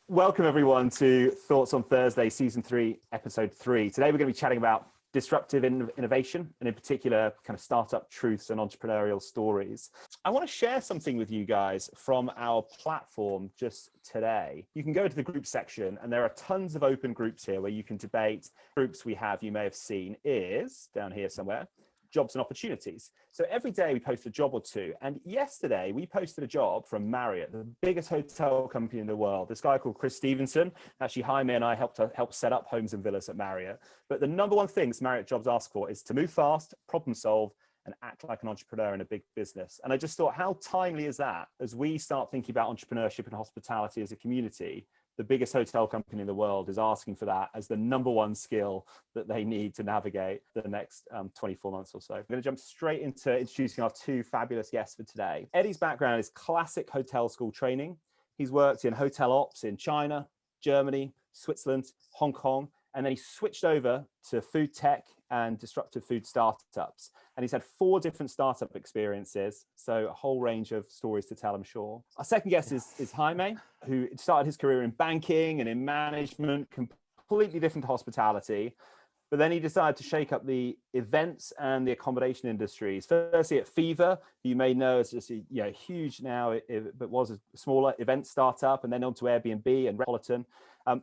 Welcome everyone to Thoughts on Thursday, Season 3, Episode 3. Today we're going to be chatting about disruptive innovation, and in particular, kind of startup truths and entrepreneurial stories. I want to share something with you guys from our platform just today. You can go to the group section, and there are tons of open groups here where you can debate. Groups we have, you may have seen, is down here somewhere, jobs and opportunities. So every day we post a job or two. And yesterday we posted a job from Marriott, the biggest hotel company in the world. This guy called Chris Stevenson. Actually, Jaime and I helped set up homes and villas at Marriott. But the number one thing Marriott jobs ask for is to move fast, problem solve, and act like an entrepreneur in a big business. And I just thought, how timely is that as we start thinking about entrepreneurship and hospitality as a community? The biggest hotel company in the world is asking for that as the number one skill that they need to navigate the next 24 months or so. I'm going to jump straight into introducing our two fabulous guests for today. Eddy's background is classic hotel school training. He's worked in hotel ops in China, Germany, Switzerland, Hong Kong, and then he switched over to food tech and disruptive food startups. And he's had 4 different startup experiences, so a whole range of stories to tell, I'm sure. Our second guest is Jaime, who started his career in banking and in management, completely different to hospitality. But then he decided to shake up the events and the accommodation industries. Firstly at Fever, who you may know as just huge now, but was a smaller event startup, and then on to Airbnb and Metropolitan.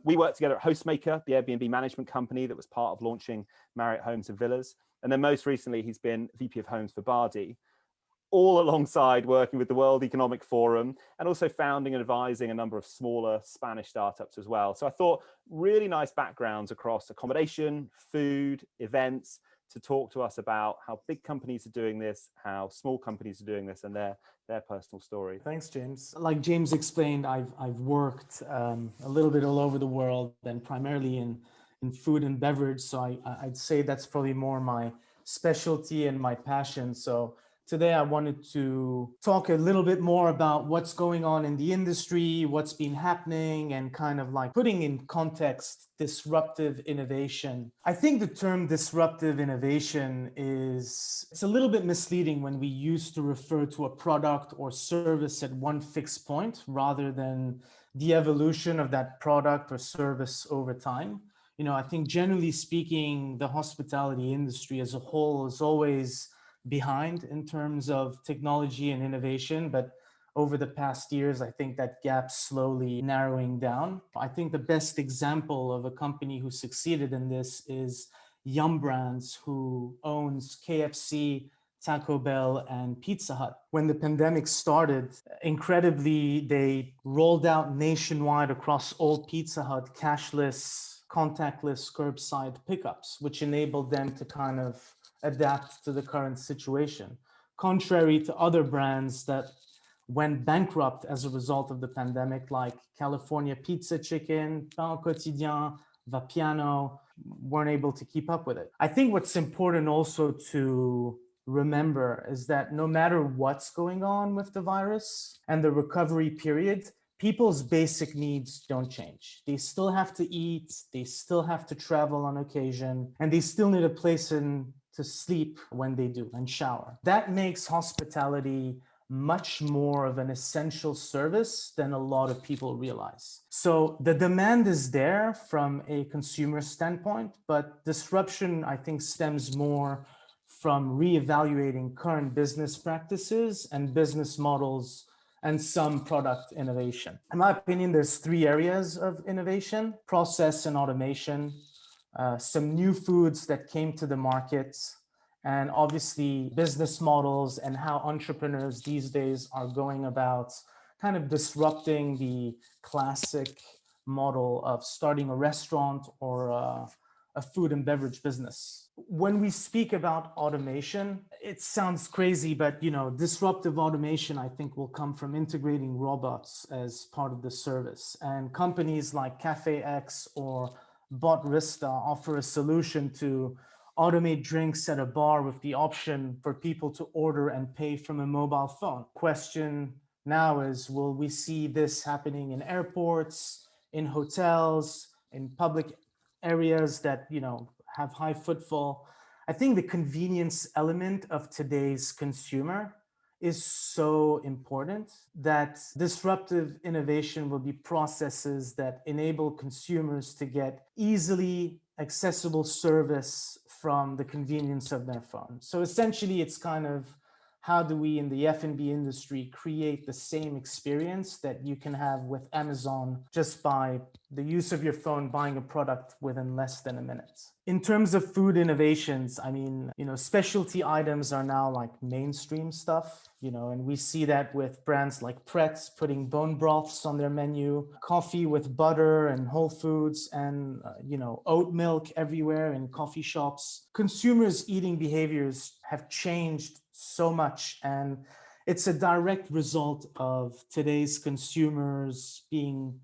We worked together at Hostmaker, the Airbnb management company that was part of launching Marriott Homes and Villas. And then most recently, he's been VP of Homes for Bardi, all alongside working with the World Economic Forum and also founding and advising a number of smaller Spanish startups as well. So I thought really nice backgrounds across accommodation, food, events, to talk to us about how big companies are doing this, how small companies are doing this, and their personal story. Thanks, James. Like James explained, I've worked a little bit all over the world, and primarily in food and beverage. So I'd say that's probably more my specialty and my passion. So today I wanted to talk a little bit more about what's going on in the industry, what's been happening, and kind of like putting in context disruptive innovation. I think the term disruptive innovation it's a little bit misleading when we used to refer to a product or service at one fixed point rather than the evolution of that product or service over time. I think generally speaking, the hospitality industry as a whole is always behind in terms of technology and innovation, but over the past years, I think that gap's slowly narrowing down. I think the best example of a company who succeeded in this is Yum Brands, who owns KFC, Taco Bell, and Pizza Hut. When the pandemic started, incredibly, they rolled out nationwide across all Pizza Hut cashless, contactless curbside pickups, which enabled them to kind of adapt to the current situation. Contrary to other brands that went bankrupt as a result of the pandemic, like California Pizza Chicken, Pain Quotidien, Vapiano, weren't able to keep up with it. I think what's important also to remember is that no matter what's going on with the virus and the recovery period, people's basic needs don't change. They still have to eat, they still have to travel on occasion, and they still need a place to sleep when they do and shower. That makes hospitality much more of an essential service than a lot of people realize. So the demand is there from a consumer standpoint, but disruption, I think, stems more from reevaluating current business practices and business models and some product innovation. In my opinion, there's 3 areas of innovation: process and automation, some new foods that came to the market, and obviously business models and how entrepreneurs these days are going about kind of disrupting the classic model of starting a restaurant or a food and beverage business. When we speak about automation, it sounds crazy, but disruptive automation, I think, will come from integrating robots as part of the service. And companies like CafeX or Botrista offer a solution to automate drinks at a bar with the option for people to order and pay from a mobile phone. Question now is, will we see this happening in airports, in hotels, in public areas that have high footfall? I think the convenience element of today's consumer is so important that disruptive innovation will be processes that enable consumers to get easily accessible service from the convenience of their phone. So essentially, it's kind of how do we in the F&B industry create the same experience that you can have with Amazon just by the use of your phone buying a product within less than a minute. In terms of food innovations, I mean, specialty items are now like mainstream stuff, and we see that with brands like Pretz putting bone broths on their menu, coffee with butter and whole foods, and, oat milk everywhere in coffee shops. Consumers' eating behaviors have changed so much, and it's a direct result of today's consumers being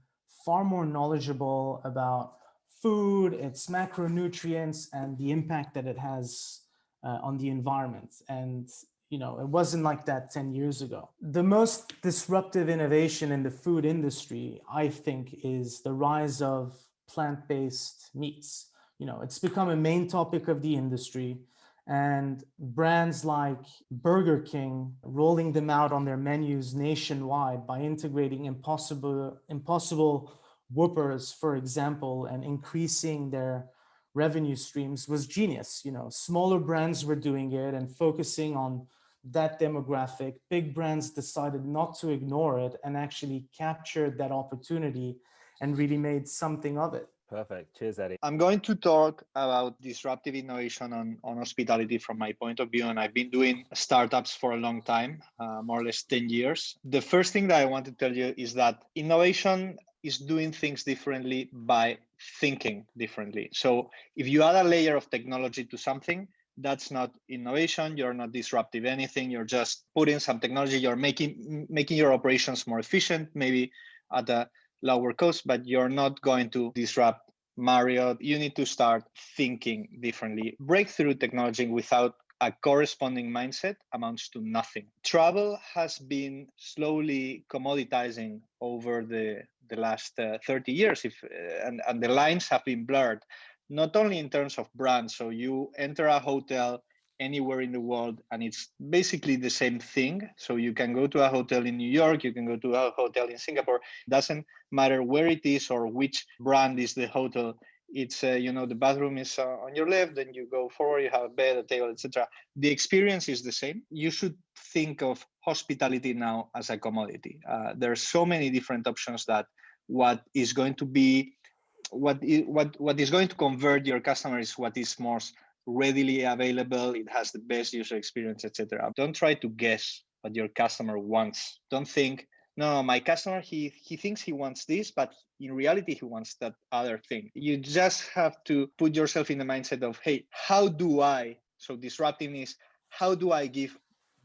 far more knowledgeable about food, its macronutrients, and the impact that it has on the environment. And it wasn't like that 10 years ago. The most disruptive innovation in the food industry, I think, is the rise of plant-based meats. It's become a main topic of the industry, and brands like Burger King rolling them out on their menus nationwide by integrating impossible Whoppers, for example, and increasing their revenue streams was genius. Smaller brands were doing it and focusing on that demographic. Big brands decided not to ignore it and actually captured that opportunity and really made something of it. Perfect. Cheers, Eddy. I'm going to talk about disruptive innovation on hospitality from my point of view, and I've been doing startups for a long time, more or less 10 years. The first thing that I want to tell you is that innovation is doing things differently by thinking differently. So if you add a layer of technology to something, that's not innovation. You're not disruptive anything. You're just putting some technology. You're making your operations more efficient, maybe at a lower cost, but you're not going to disrupt Marriott. You need to start thinking differently. Breakthrough technology without a corresponding mindset amounts to nothing. Travel has been slowly commoditizing over the last 30 years, and the lines have been blurred, not only in terms of brands. So you enter a hotel anywhere in the world, and it's basically the same thing. So you can go to a hotel in New York, you can go to a hotel in Singapore. Doesn't matter where it is or which brand is the hotel. It's the bathroom is on your left, then you go forward, you have a bed, a table, etc. The experience is the same. You should think of hospitality now as a commodity. There are so many different options that what is going to convert your customers is what is most readily available. It has the best user experience, etc. Don't try to guess what your customer wants. Don't think, no, my customer, he thinks he wants this, but in reality, he wants that other thing. You just have to put yourself in the mindset of, hey, so disrupting is, how do I give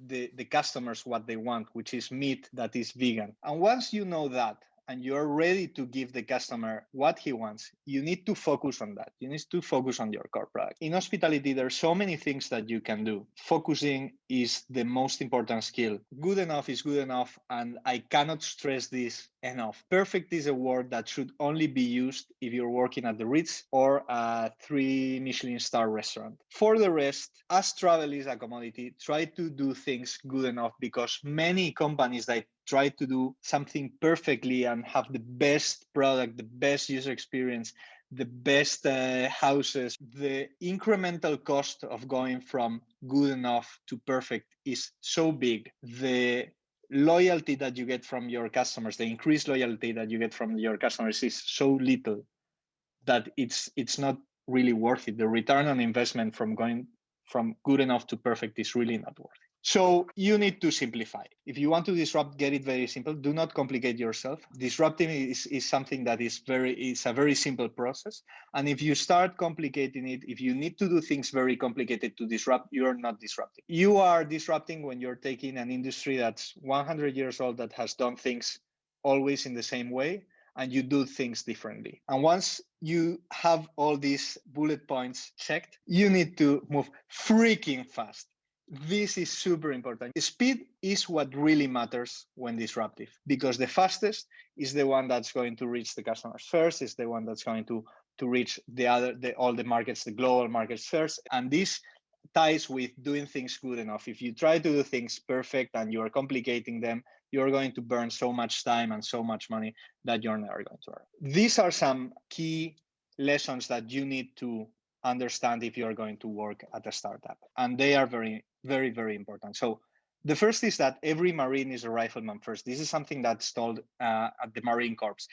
the customers what they want, which is meat that is vegan? And once you know that, and you're ready to give the customer what he wants, you need to focus on that. You need to focus on your core product. In hospitality, there are so many things that you can do. Focusing is the most important skill. Good enough is good enough, and I cannot stress this enough. Perfect is a word that should only be used if you're working at the Ritz or a 3 Michelin star restaurant. For the rest, as travel is a commodity, try to do things good enough, because many companies that try to do something perfectly and have the best product, the best user experience, the best houses, the incremental cost of going from good enough to perfect is so big. The loyalty that you get from your customers, the increased loyalty that you get from your customers is so little that it's not really worth it. The return on investment from going from good enough to perfect is really not worth it. So you need to simplify. If you want to disrupt, get it very simple. Do not complicate yourself. Disrupting is something that is a very simple process. And if you start complicating it, if you need to do things very complicated to disrupt, you're not disrupting. You are disrupting when you're taking an industry that's 100 years old, that has done things always in the same way, and you do things differently. And once you have all these bullet points checked, you need to move freaking fast. This is super important. Speed is what really matters when disruptive, because the fastest is the one that's going to reach the customers first, is the one that's going to reach all the markets, the global markets first. And this ties with doing things good enough. If you try to do things perfect and you are complicating them, you're going to burn so much time and so much money that you're never going to earn. These are some key lessons that you need to understand if you're going to work at a startup. And they are very, very, very important. So the first is that every Marine is a rifleman first. This is something that's told at the Marine Corps.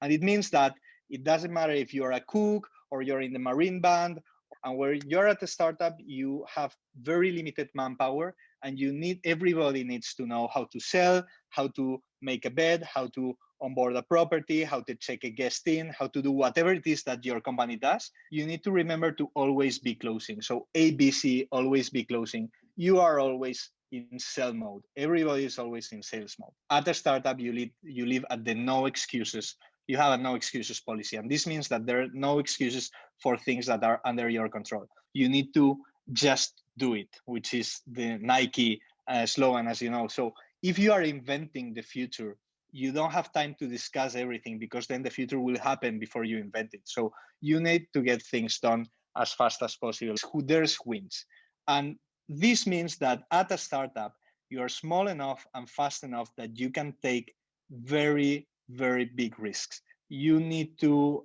And it means that it doesn't matter if you're a cook or you're in the Marine band, and where you're at a startup, you have very limited manpower, and everybody needs to know how to sell, how to make a bed, how to onboard a property, how to check a guest in, how to do whatever it is that your company does. You need to remember to always be closing. So ABC, always be closing. You are always in sell mode. Everybody is always in sales mode. At a startup, you live at the no excuses. You have a no excuses policy. And this means that there are no excuses for things that are under your control. You need to just do it, which is the Nike slogan, as you know. So if you are inventing the future, you don't have time to discuss everything, because then the future will happen before you invent it. So you need to get things done as fast as possible. Who dares wins. And this means that at a startup, you are small enough and fast enough that you can take very, very big risks. You need to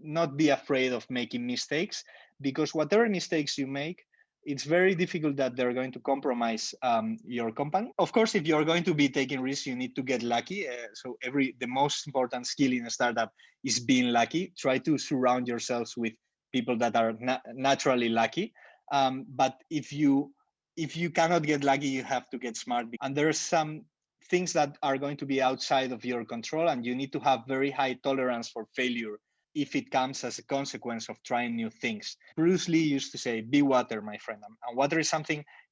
not be afraid of making mistakes, because whatever mistakes you make, it's very difficult that they're going to compromise your company. Of course, if you're going to be taking risks, you need to get lucky. So the most important skill in a startup is being lucky. Try to surround yourselves with people that are naturally lucky. But if you cannot get lucky, you have to get smart. And there are some things that are going to be outside of your control, and you need to have very high tolerance for failure if it comes as a consequence of trying new things. Bruce Lee used to say, be water, my friend. And water is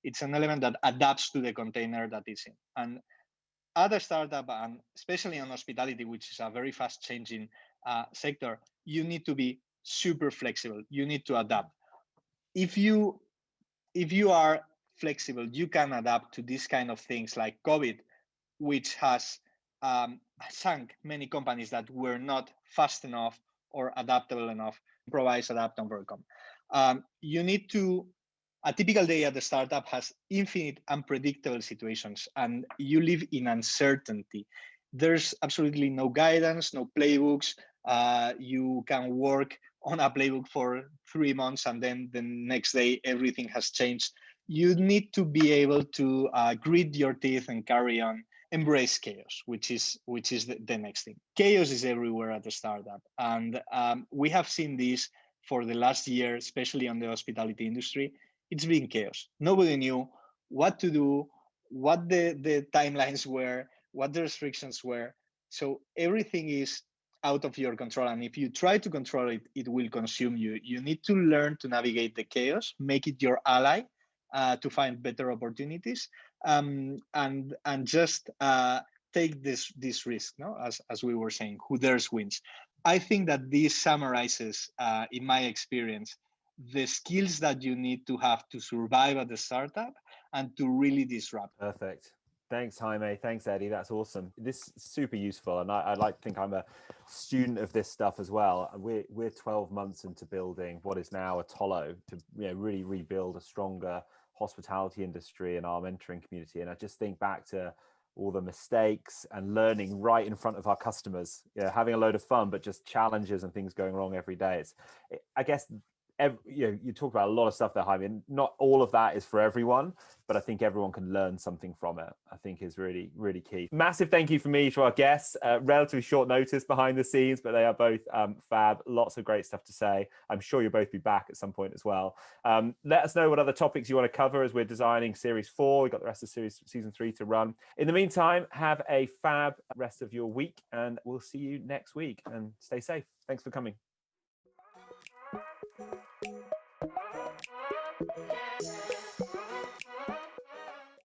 it's an element that adapts to the container that it's in. And at a startup, and especially on hospitality, which is a very fast changing sector, you need to be super flexible. You need to adapt. If you are flexible, you can adapt to these kind of things like COVID, which has sunk many companies that were not fast enough or adaptable enough. Improvise, adapt, overcome. A typical day at the startup has infinite unpredictable situations, and you live in uncertainty. There's absolutely no guidance, no playbooks. You can work on a playbook for 3 months, and then the next day everything has changed. You need to be able to grit your teeth and carry on. Embrace chaos, which is the next thing. Chaos is everywhere at the startup, and we have seen this for the last year, especially on the hospitality industry. It's been chaos. Nobody knew what to do, what the timelines were, what the restrictions were. So everything is out of your control, and if you try to control it, it will consume you. You need to learn to navigate the chaos, make it your ally, to find better opportunities, and just take this risk. No, as we were saying, who dares wins. I think that this summarizes, in my experience, the skills that you need to have to survive at the startup and to really disrupt. Perfect. Thanks, Jaime. Thanks, Eddy. That's awesome. This is super useful. And I like to think I'm a student of this stuff as well. We're 12 months into building what is now Atollo to really rebuild a stronger hospitality industry and our mentoring community. And I just think back to all the mistakes and learning right in front of our customers, having a load of fun, but just challenges and things going wrong every day. I guess, you talk about a lot of stuff there, Jaime. Not all of that is for everyone, but I think everyone can learn something from it. I think is really, really key. Massive thank you from me to our guests. Relatively short notice behind the scenes, but they are both fab. Lots of great stuff to say. I'm sure you'll both be back at some point as well. Let us know what other topics you want to cover as we're designing series 4. We've got the rest of season 3 to run. In the meantime, have a fab rest of your week, and we'll see you next week. And stay safe. Thanks for coming.